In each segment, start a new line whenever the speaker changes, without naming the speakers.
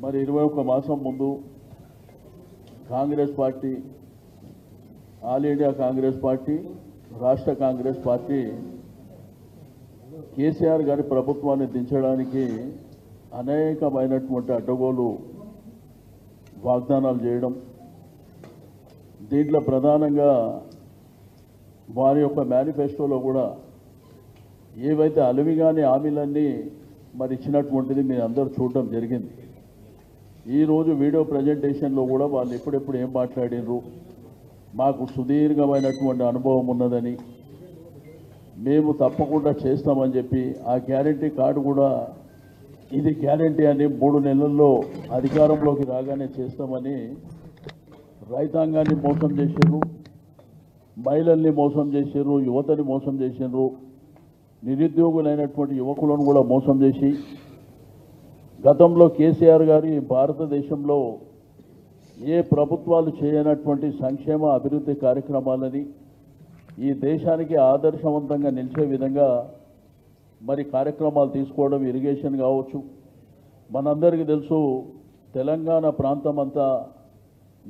మరి 21 మాసం ముందు Congress party, all India Congress party, రాష్ట్ర కాంగ్రెస్ పార్టీ కేసీఆర్ గారి ప్రభుత్వాన్ని దించడానికి అనేకమైనటువంటి అడ్డగోలు వాగ్దానాలు చేయడం, దీంట్లో ప్రధానంగా వారి యొక్క మేనిఫెస్టోలో కూడా ఏవైతే అలవిగాని హామీలన్నీ మరి ఇచ్చినటువంటిది మీరు అందరూ చూడడం జరిగింది. ఈరోజు వీడియో ప్రజెంటేషన్లో కూడా వాళ్ళు ఎప్పుడెప్పుడు ఏం మాట్లాడినరు, మాకు సుదీర్ఘమైనటువంటి అనుభవం ఉన్నదని, మేము తప్పకుండా చేస్తామని చెప్పి ఆ గ్యారంటీ కార్డు కూడా ఇది గ్యారంటీ అని 3 నెలల్లో అధికారంలోకి రాగానే చేస్తామని రైతాంగాన్ని మోసం చేశారు, మహిళల్ని మోసం చేశారు, యువతని మోసం చేశారు, నిరుద్యోగులైనటువంటి యువకులను కూడా మోసం చేసి గతంలో కేసీఆర్ గారి భారతదేశంలో ఏ ప్రభుత్వాలు చేయనటువంటి సంక్షేమ అభివృద్ధి కార్యక్రమాలని ఈ దేశానికి ఆదర్శవంతంగా నిలిచే విధంగా మరి కార్యక్రమాలు తీసుకోవడం, ఇరిగేషన్ కావచ్చు. మనందరికీ తెలుసు తెలంగాణ ప్రాంతం అంతా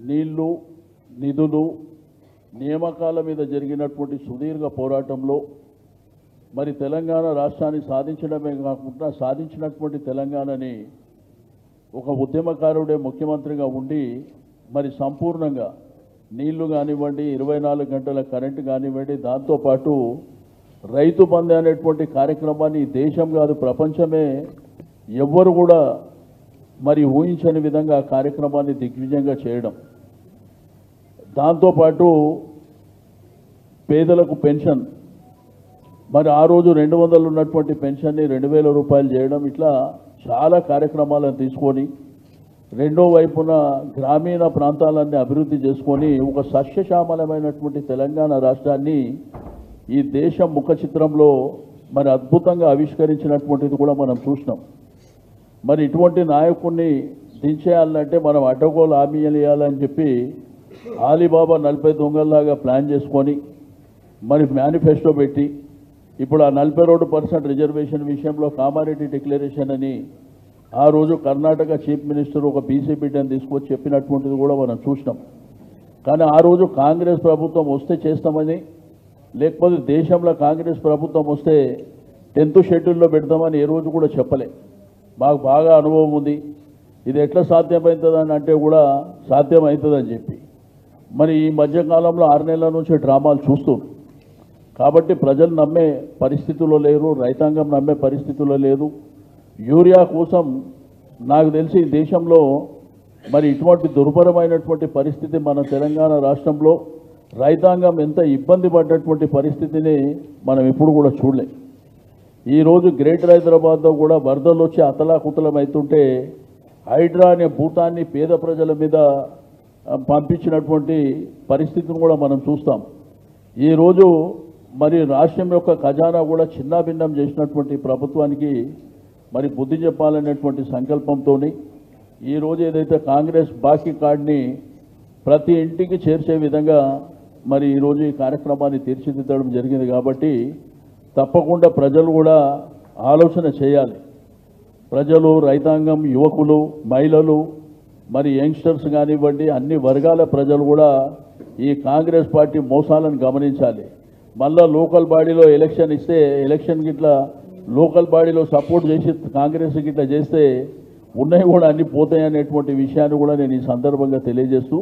నీళ్లు, నిధులు, నియామకాల మీద జరిగినటువంటి సుదీర్ఘ పోరాటంలో మరి తెలంగాణ రాష్ట్రాన్ని సాధించడమే కాకుండా సాధించినటువంటి తెలంగాణని ఒక ఉద్యమకారుడే ముఖ్యమంత్రిగా ఉండి మరి సంపూర్ణంగా నీళ్లు కానివ్వండి, 24 గంటల కరెంటు కానివ్వండి, దాంతోపాటు రైతు బంధు అనేటువంటి కార్యక్రమాన్ని దేశం కాదు ప్రపంచమే ఎవ్వరు కూడా మరి ఊహించని విధంగా ఆ కార్యక్రమాన్ని దిగ్విజయంగా చేయడం, దాంతోపాటు పేదలకు పెన్షన్ మరి ఆ రోజు 200 ఉన్నటువంటి పెన్షన్ని 2000 రూపాయలు చేయడం, ఇట్లా చాలా కార్యక్రమాలను తీసుకొని రెండో వైపున గ్రామీణ ప్రాంతాలన్నీ అభివృద్ధి చేసుకొని ఒక సస్యశ్యామలమైనటువంటి తెలంగాణ రాష్ట్రాన్ని ఈ దేశం ముఖ చిత్రంలో మరి అద్భుతంగా ఆవిష్కరించినటువంటిది కూడా మనం చూసినాం. మరి ఇటువంటి నాయకుడిని దించేయాలంటే మనం అడ్డగోలు హామీలు ఇవ్వాలని చెప్పి ఆలీబాబా 40 దొంగల్లాగా ప్లాన్ చేసుకొని మరి మేనిఫెస్టో పెట్టి ఇప్పుడు ఆ 42% రిజర్వేషన్ విషయంలో కామారెడ్డి డిక్లరేషన్ అని ఆ రోజు కర్ణాటక చీఫ్ మినిస్టర్ ఒక బీసీ బిడ్డను తీసుకొచ్చి చెప్పినటువంటిది కూడా మనం చూసినాం. కానీ ఆ రోజు కాంగ్రెస్ ప్రభుత్వం వస్తే చేస్తామని, లేకపోతే దేశంలో కాంగ్రెస్ ప్రభుత్వం వస్తే 10th షెడ్యూల్లో పెడతామని ఏ రోజు కూడా చెప్పలే. మాకు బాగా అనుభవం ఉంది, ఇది ఎట్లా సాధ్యమవుతుందని అంటే కూడా సాధ్యమవుతుందని చెప్పి మరి ఈ మధ్యకాలంలో 6 నెలల నుంచి డ్రామాలు చూస్తున్నారు. కాబట్టి ప్రజలు నమ్మే పరిస్థితుల్లో లేరు, రైతాంగం నమ్మే పరిస్థితుల్లో లేదు. యూరియా కోసం నాకు తెలిసి దేశంలో మరి ఇటువంటి దుర్భరమైనటువంటి పరిస్థితి మన తెలంగాణ రాష్ట్రంలో రైతాంగం ఎంత ఇబ్బంది పడ్డటువంటి పరిస్థితిని మనం ఎప్పుడు కూడా చూడలేం. ఈరోజు గ్రేటర్ హైదరాబాద్లో కూడా వరదలు వచ్చి అతలాకుతలం అవుతుంటే హైడ్రా అనే భూతాన్ని పేద ప్రజల మీద పంపించినటువంటి పరిస్థితిని కూడా మనం చూస్తాం. ఈరోజు మరి రాష్ట్రం యొక్క ఖజానా కూడా చిన్నాభిన్నం చేసినటువంటి ప్రభుత్వానికి మరి బుద్ధి చెప్పాలనేటువంటి సంకల్పంతో ఈరోజు ఏదైతే కాంగ్రెస్ బాకీ కార్డుని ప్రతి ఇంటికి చేర్చే విధంగా మరి ఈరోజు ఈ కార్యక్రమాన్ని తీర్చిదిద్దడం జరిగింది. కాబట్టి తప్పకుండా ప్రజలు కూడా ఆలోచన చేయాలి. ప్రజలు, రైతాంగం, యువకులు, మహిళలు, మరి యంగ్స్టర్స్ కానివ్వండి, అన్ని వర్గాల ప్రజలు కూడా ఈ కాంగ్రెస్ పార్టీ మోసాలను గమనించాలి. మళ్ళా లోకల్ బాడీలో ఎలక్షన్ ఇస్తే ఎలక్షన్కి ఇట్లా లోకల్ బాడీలో సపోర్ట్ చేసి కాంగ్రెస్కి ఇట్లా చేస్తే ఉన్నాయి కూడా అన్నీ పోతాయి అనేటువంటి విషయాన్ని కూడా నేను ఈ సందర్భంగా తెలియజేస్తూ